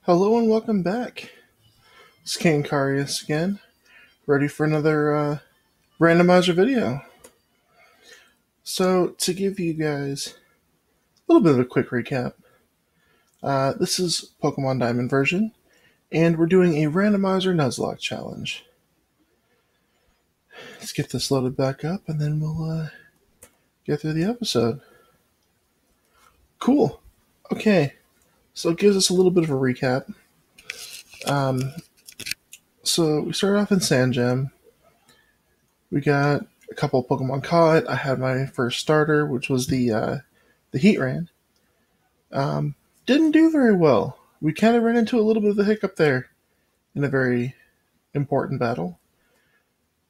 Hello and welcome back. It's Karius again, ready for another randomizer video. So, to give you guys a little bit of a quick recap, this is Pokemon Diamond version, and we're doing a randomizer Nuzlocke challenge. Let's get this loaded back up, and then we'll get through the episode. Cool. Okay, so it gives us a little bit of a recap. So we started off in Sand Gem. We got a couple of Pokemon caught. I had my first starter, which was the Heatran. Didn't do very well. We kind of ran into a little bit of a hiccup there in a very important battle.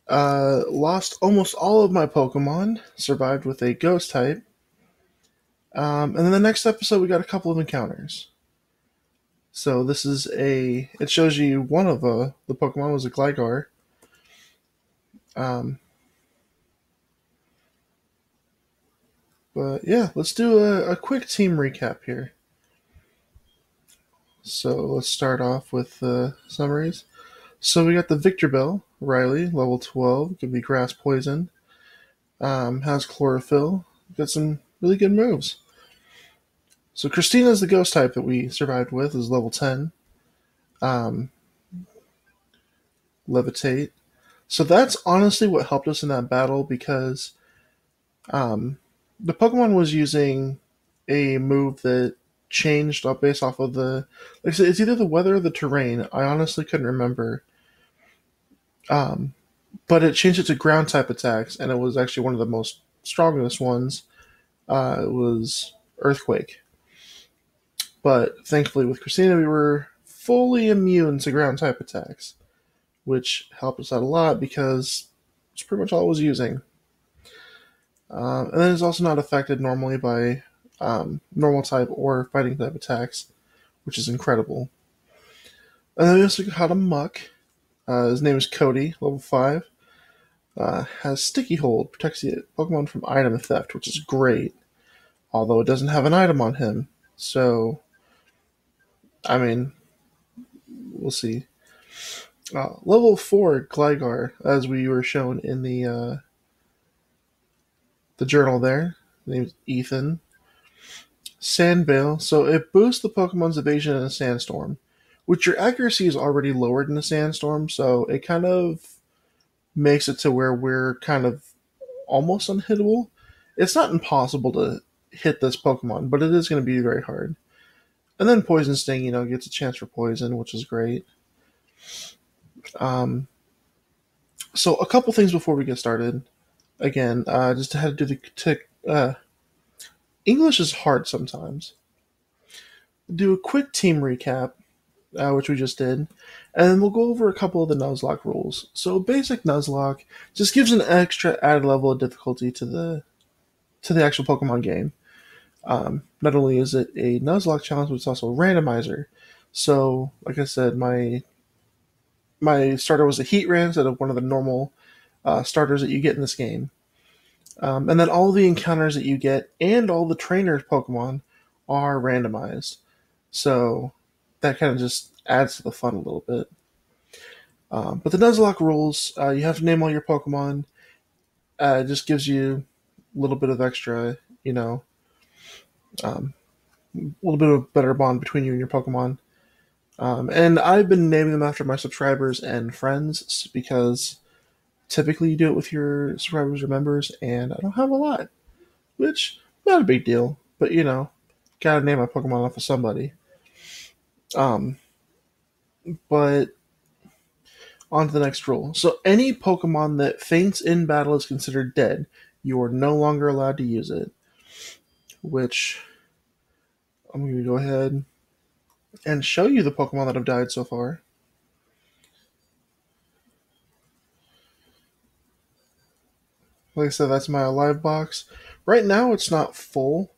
Lost almost all of my Pokemon. Survived with a Ghost type. And then the next episode, we got a couple of encounters. So this is it shows you one of the Pokemon was a Gligar. But yeah, let's do a quick team recap here. So let's start off with the summaries. So we got the Victreebel, Riley, level 12, could be grass poison. Has chlorophyll, got some really good moves. So Christina's the ghost type that we survived with, is level 10. Levitate. So that's honestly what helped us in that battle because the Pokemon was using a move that changed based off of like I said, it's either the weather or the terrain. I honestly couldn't remember. But it changed it to ground type attacks, and it was actually one of the most strongest ones. It was Earthquake. But thankfully with Christina, we were fully immune to ground type attacks, which helped us out a lot because it's pretty much all I was using. And then it's also not affected normally by normal type or fighting type attacks, which is incredible. And then we also got a Muck. His name is Cody, level 5. Has Sticky Hold, protects the Pokemon from item theft, which is great. Although it doesn't have an item on him. So, I mean, we'll see. Level 4 Gligar, as we were shown in the journal there. His name is Ethan. Sandbale, so it boosts the Pokemon's evasion in a sandstorm, which your accuracy is already lowered in a sandstorm, so it kind of makes it to where we're kind of almost unhittable. It's not impossible to hit this Pokemon, but it is going to be very hard. And then Poison Sting, gets a chance for poison, which is great. So a couple things before we get started. Again, just had to do the English is hard sometimes. Do a quick team recap, which we just did, and then we'll go over a couple of the Nuzlocke rules. So basic Nuzlocke just gives an extra added level of difficulty to the actual Pokemon game. Not only is it a Nuzlocke challenge, but it's also a randomizer. So, like I said, my starter was a Heatran instead of one of the normal starters that you get in this game. And then all the encounters that you get and all the trainers Pokemon are randomized. So that kind of just adds to the fun a little bit. But the Nuzlocke rules, you have to name all your Pokemon. It just gives you a little bit of extra, a little bit of a better bond between you and your Pokemon. And I've been naming them after my subscribers and friends because typically you do it with your subscribers or members, and I don't have a lot, which not a big deal, but gotta name my Pokemon off of somebody. But on to the next rule. So any Pokemon that faints in battle is considered dead. You are no longer allowed to use it. Which I'm going to go ahead and show you the Pokemon that have died so far. Like I said, that's my alive box. Right now it's not full,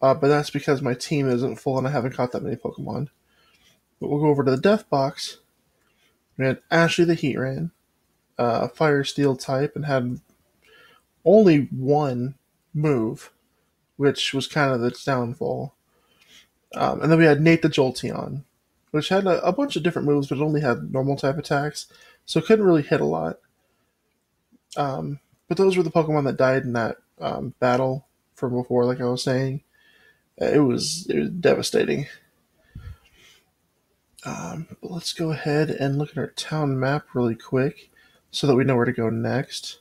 but that's because my team isn't full and I haven't caught that many Pokemon. But we'll go over to the death box. We had Ashley the Heatran, Fire Steel type, and had only one move, which was kind of its downfall. And then we had Nate the Jolteon. which had a bunch of different moves, but it only had normal type attacks, so it couldn't really hit a lot. But those were the Pokemon that died in that battle from before, like I was saying. It was devastating. But let's go ahead and look at our town map really quick so that we know where to go next.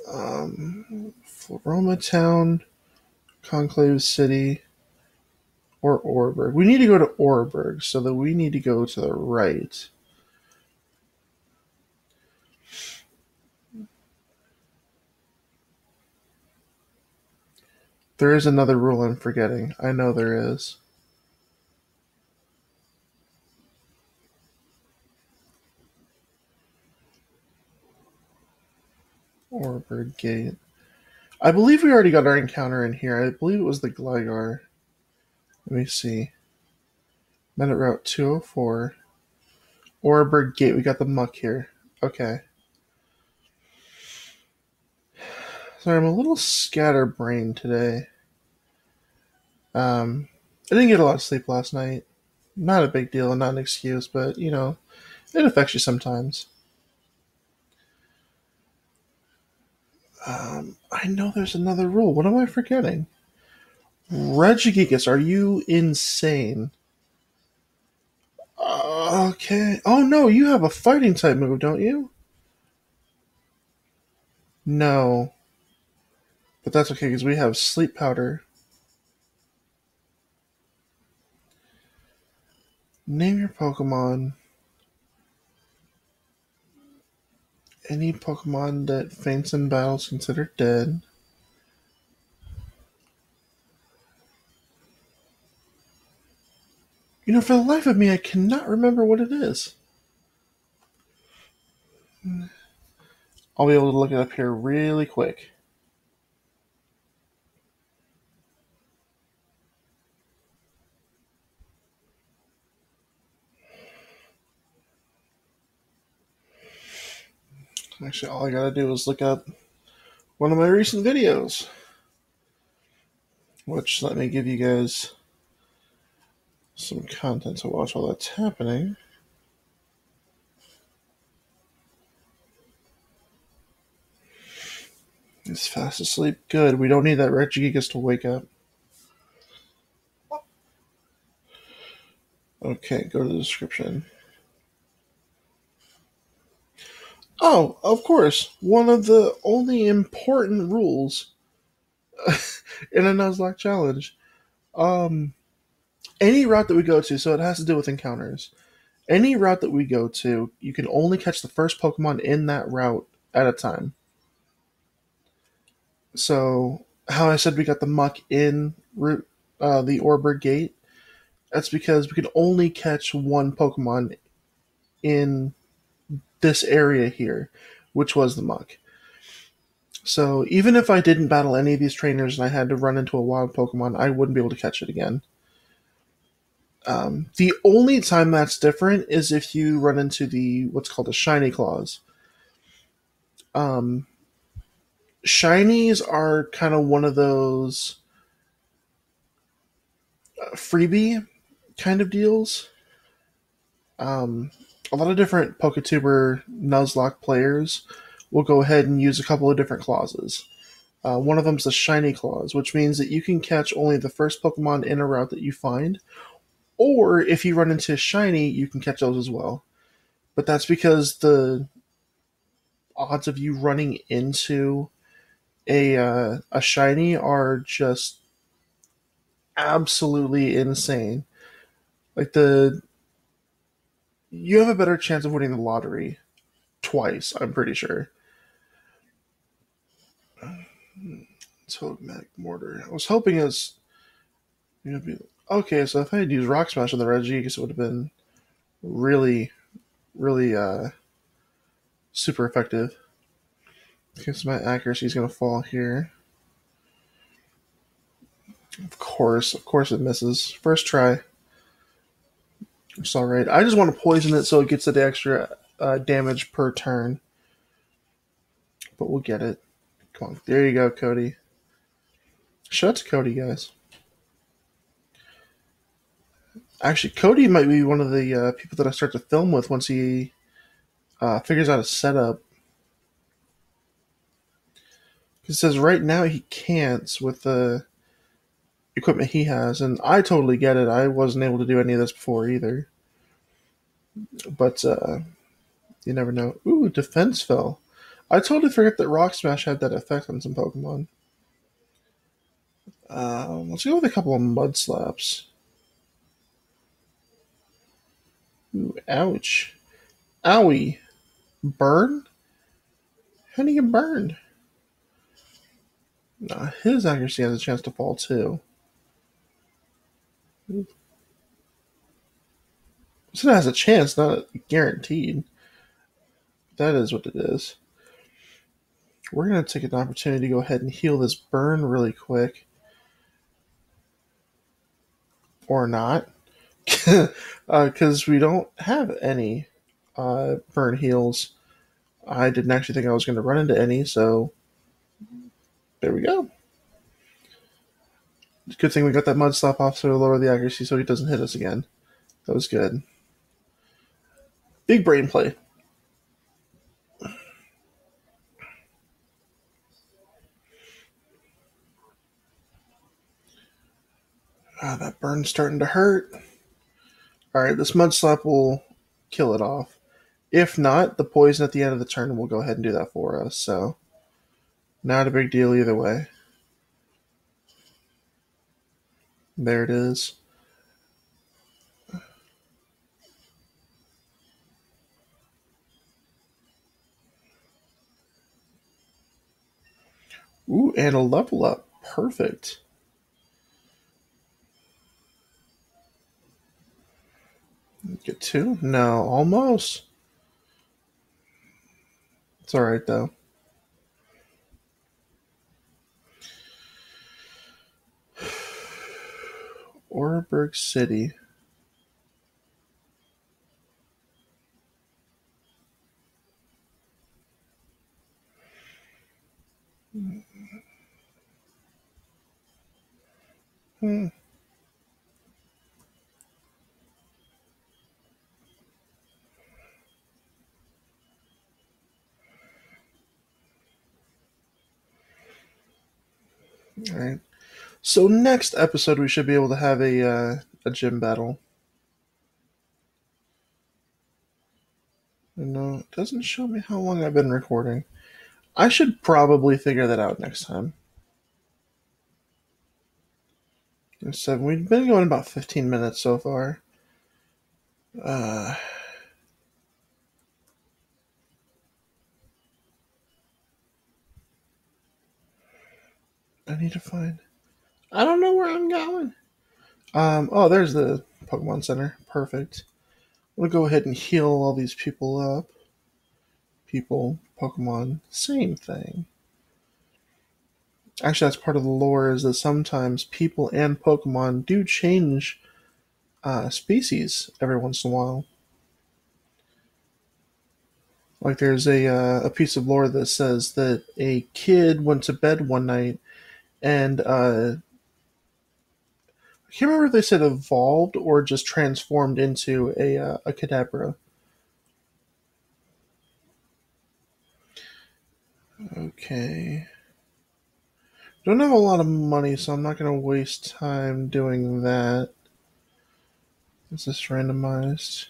Floroma Town, Conclave City, or Oreburgh. We need to go to Oreburgh, so that we need to go to the right. There is another rule I'm forgetting. I know there is. Oreburgh Gate. I believe we already got our encounter in here. I believe it was the Gligar. Let me see. Minute Route 204. Oreburgh Gate. We got the muck here. Okay. Sorry, I'm a little scatterbrained today. I didn't get a lot of sleep last night. Not a big deal, not an excuse, but, you know, it affects you sometimes. I know there's another rule. What am I forgetting? Regigigas, are you insane? Okay. Oh, no, you have a fighting type move, don't you? No. But that's okay, because we have Sleep Powder. Name your Pokemon. Any Pokemon that faints in battle is considered dead. You know, for the life of me, I cannot remember what it is. I'll be able to look it up here really quick. Actually, all I gotta do is look up one of my recent videos. Which, let me give you guys some content to watch while that's happening. He's fast asleep. Good. We don't need that Regigigas to wake up. Okay, go to the description. Oh, of course. One of the only important rules in a Nuzlocke challenge. Any route that we go to, so it has to do with encounters. Any route that we go to, you can only catch the first Pokemon in that route at a time. So, how I said we got the muck in route, the Oreburgh Gate, that's because we could only catch one Pokemon in this area here, which was the muck. So even if I didn't battle any of these trainers and I had to run into a wild Pokemon, I wouldn't be able to catch it again. The only time that's different is if you run into what's called a shiny claws. Shinies are kind of one of those freebie kind of deals. A lot of different Poketuber Nuzlocke players will go ahead and use a couple of different clauses. One of them is the Shiny Clause, which means that you can catch only the first Pokemon in a route that you find, or if you run into Shiny, you can catch those as well. But that's because the odds of you running into a Shiny are just absolutely insane. Like you have a better chance of winning the lottery twice, I'm pretty sure. Togetic mortar. I was hoping it was okay. So if I had used Rock Smash on the Regigigas, it would have been really, really super effective. Okay, so my accuracy is going to fall here. Of course it misses. First try. It's alright. I just want to poison it so it gets the extra damage per turn. But we'll get it. Come on. There you go, Cody. Shout out to Cody, guys. Actually, Cody might be one of the people that I start to film with once he figures out a setup. It says right now he can't with the equipment he has, and I totally get it. I wasn't able to do any of this before either. But you never know. Ooh, defense fell. I totally forgot that Rock Smash had that effect on some Pokemon. Let's go with a couple of Mud Slaps. Ooh, ouch. Owie. Burn? How do you get burned? Nah, his accuracy has a chance to fall too. So it has a chance, not guaranteed. That is what it is. We're going to take an opportunity to go ahead and heal this burn really quick. Or not. Because we don't have any burn heals. I didn't actually think I was going to run into any, so there we go. Good thing we got that Mud Slap off so to lower the accuracy so he doesn't hit us again. That was good. Big brain play. That burn's starting to hurt. Alright, this Mud Slap will kill it off. If not, the poison at the end of the turn will go ahead and do that for us, so not a big deal either way. There it is. Ooh, and a level up. Perfect. Get two? No, almost. It's alright though. Oreburgh City. Hmm. Alright. So next episode we should be able to have a gym battle. No, it doesn't show me how long I've been recording. I should probably figure that out next time. So we've been going about 15 minutes so far. I need to find. I don't know where I'm going. Oh, there's the Pokemon Center. Perfect. I'm gonna go ahead and heal all these people up. People, Pokemon, same thing. Actually, that's part of the lore is that sometimes people and Pokemon do change species every once in a while. Like there's a piece of lore that says that a kid went to bed one night and I can't remember if they said evolved or just transformed into a Kadabra. Okay. Don't have a lot of money, so I'm not going to waste time doing that. Is this randomized?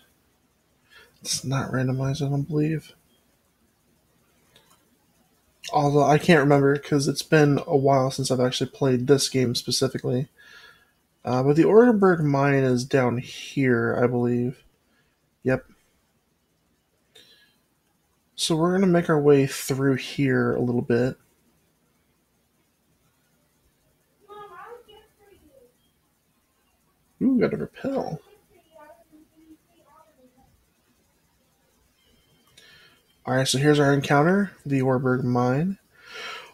It's not randomized, I don't believe. Although I can't remember because it's been a while since I've actually played this game specifically. But the Oreburgh Mine is down here, I believe. Yep. So we're going to make our way through here a little bit. Ooh, got a repel. Alright, so here's our encounter, the Oreburgh Mine.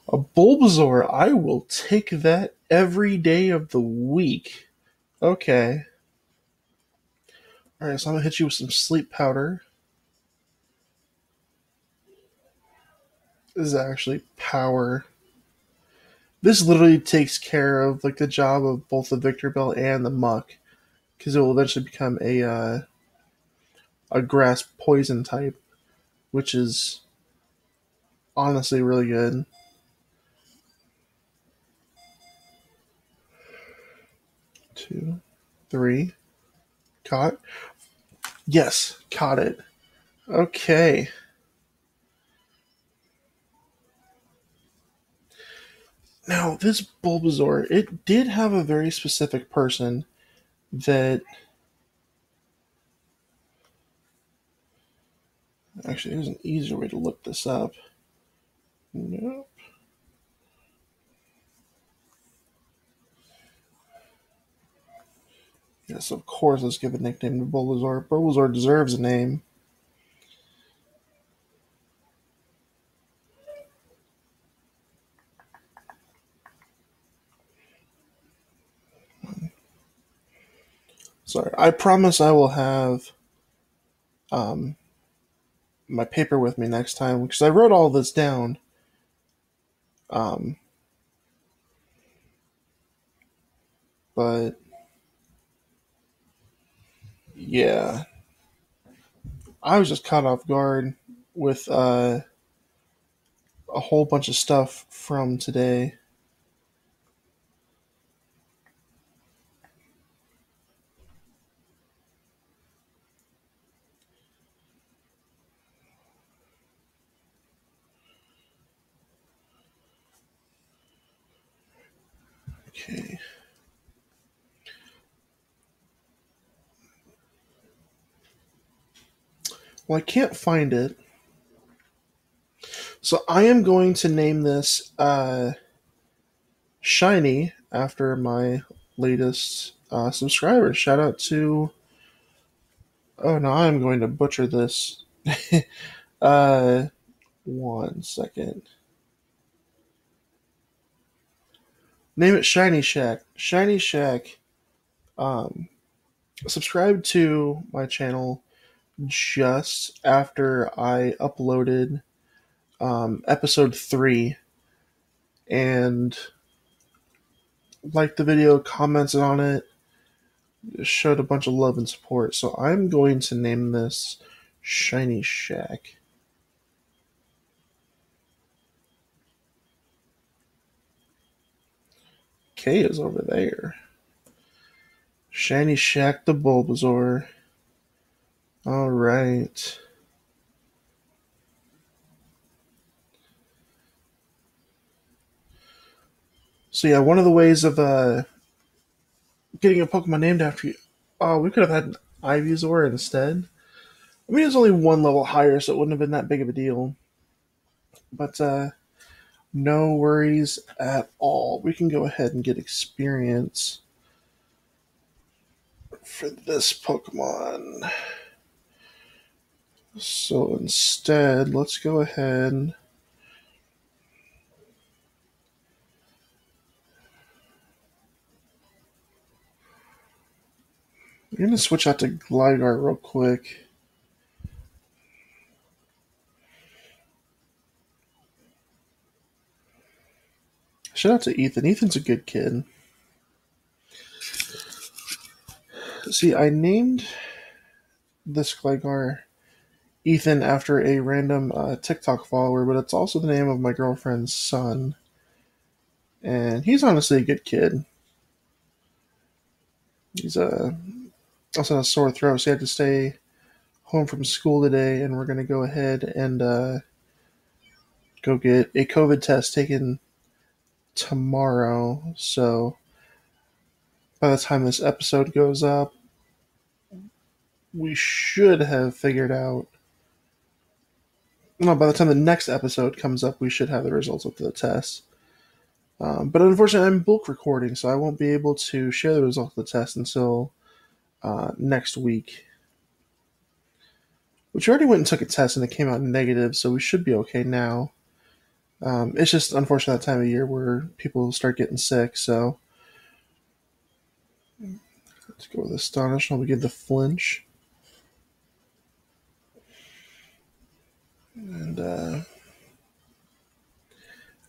A Bulbasaur, I will take that every day of the week. Okay. Alright, so I'm going to hit you with some sleep powder. This is actually power. This literally takes care of like the job of both the Victor Bell and the Muck. because it will eventually become a grass poison type, which is honestly really good. Two, three, caught. Yes, caught it. Okay. Now, this Bulbasaur, it did have a very specific person that. Actually, there's an easier way to look this up. Nope. Yes, of course, let's give a nickname to Bulbasaur. Bulbasaur deserves a name. Sorry, I promise I will have um, my paper with me next time because I wrote all this down. Um, but yeah, I was just caught off guard with a whole bunch of stuff from today. Okay. Well, I can't find it. So I am going to name this Shiny after my latest subscriber. Shout out to. Oh no, I'm going to butcher this. uh, 1 second. Name it Shiny Shack. Shiny Shack. Um, subscribe to my channel just after I uploaded episode 3 and liked the video, commented on it, showed a bunch of love and support. So I'm going to name this Shiny Shack. K is over there. Shiny Shack the Bulbasaur. Alright. So yeah, one of the ways of getting a Pokemon named after you. Oh, we could have had Ivysaur instead. I mean, it's only one level higher, so it wouldn't have been that big of a deal. But no worries at all. We can go ahead and get experience for this Pokemon. So instead, let's go ahead. I'm going to switch out to Gligar real quick. Shout out to Ethan. Ethan's a good kid. See, I named this Gligar Ethan after a random TikTok follower, but it's also the name of my girlfriend's son. And he's honestly a good kid. He's also a sore throat, so he had to stay home from school today, and we're going to go ahead and go get a COVID test taken tomorrow. So by the time this episode goes up, we should have figured out. No, by the time the next episode comes up, we should have the results of the test. But unfortunately, I'm bulk recording, so I won't be able to share the results of the test until next week. Which we already went and took a test, and it came out negative, so we should be okay now. It's just unfortunate that time of year where people start getting sick, so let's go with Astonish. I'll begin to flinch. And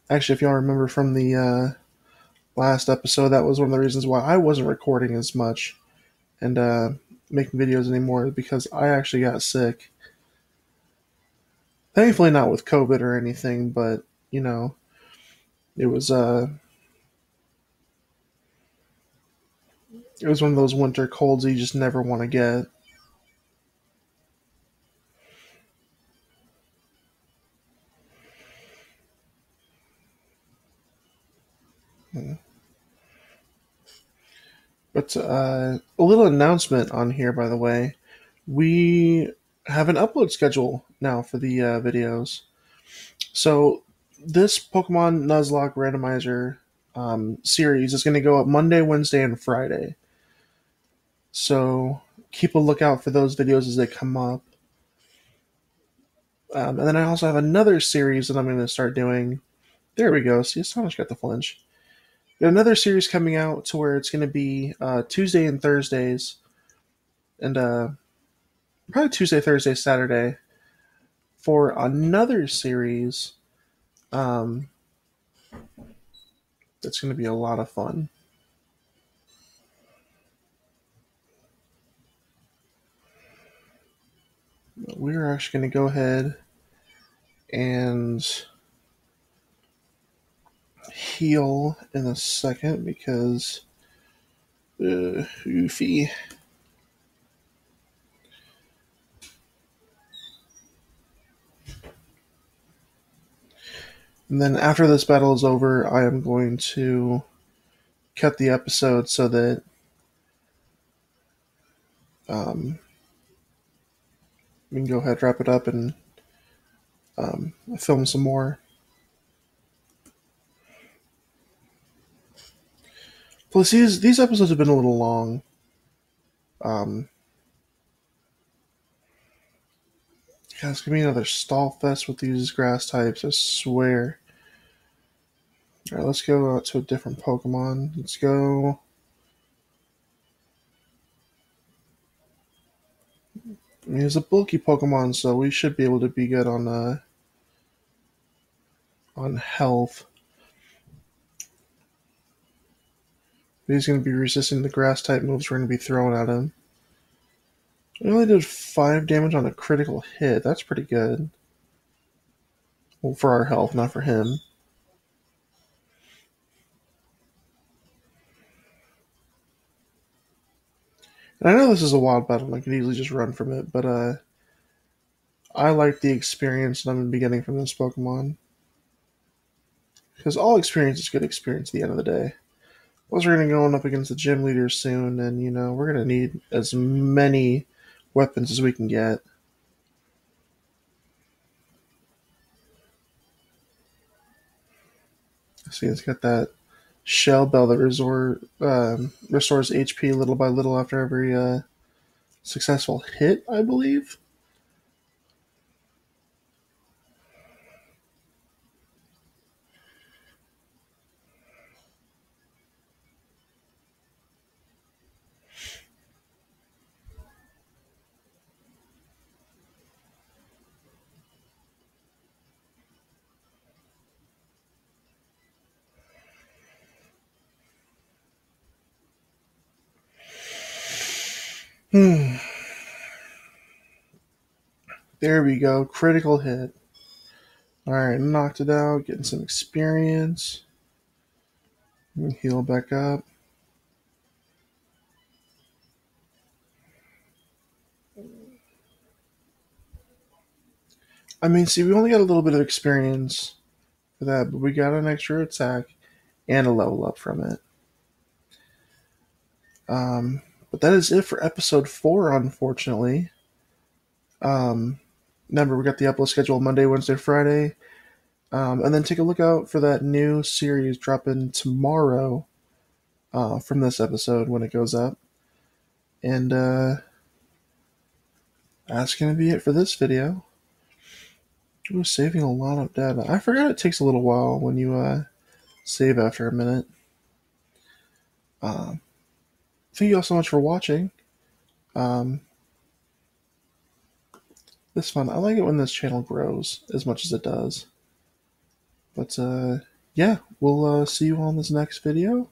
actually, if y'all remember from the last episode, that was one of the reasons why I wasn't recording as much, and making videos anymore because I actually got sick. Thankfully, not with COVID or anything, but you know, it was it was one of those winter colds you just never want to get. But a little announcement on here, by the way. We have an upload schedule now for the videos. So this Pokemon Nuzlocke Randomizer series is going to go up Monday, Wednesday, and Friday. So keep a lookout for those videos as they come up. And then I also have another series that I'm going to start doing. There we go. See, Astonish got the flinch. Got another series coming out to where it's going to be Tuesday and Thursdays, and probably Tuesday, Thursday, Saturday for another series. Um, that's going to be a lot of fun. We're actually going to go ahead and heal in a second because Oofy. And then after this battle is over, I am going to cut the episode so that we can go ahead, wrap it up, and film some more. Plus, these episodes have been a little long. Yeah, it's gonna be another stall fest with these grass types, I swear. Alright, let's go out to a different Pokemon. Let's go. I mean, he's a bulky Pokemon, so we should be able to be good on health. But he's going to be resisting the grass type moves we're going to be throwing at him. We only did 5 damage on a critical hit. That's pretty good. Well, for our health, not for him. And I know this is a wild battle, and I could easily just run from it, but I like the experience that I'm going to be getting from this Pokemon. Because all experience is good experience at the end of the day. Plus, we're going to go up against the gym leader soon, and, you know, we're going to need as many weapons as we can get. See, it's got that Shell Bell that restores HP little by little after every successful hit, I believe. There we go. Critical hit. Alright, knocked it out. Getting some experience. Heal back up. I mean, see, we only got a little bit of experience for that, but we got an extra attack and a level up from it. But that is it for episode 4, unfortunately. Remember, we got the upload schedule Monday, Wednesday, Friday. And then take a look out for that new series dropping tomorrow from this episode when it goes up. And that's going to be it for this video. Ooh, saving a lot of data. I forgot it takes a little while when you save after a minute. Thank you all so much for watching. It's fun. I like it when this channel grows as much as it does. But yeah, we'll see you all in this next video.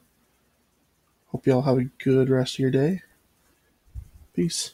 Hope you all have a good rest of your day. Peace.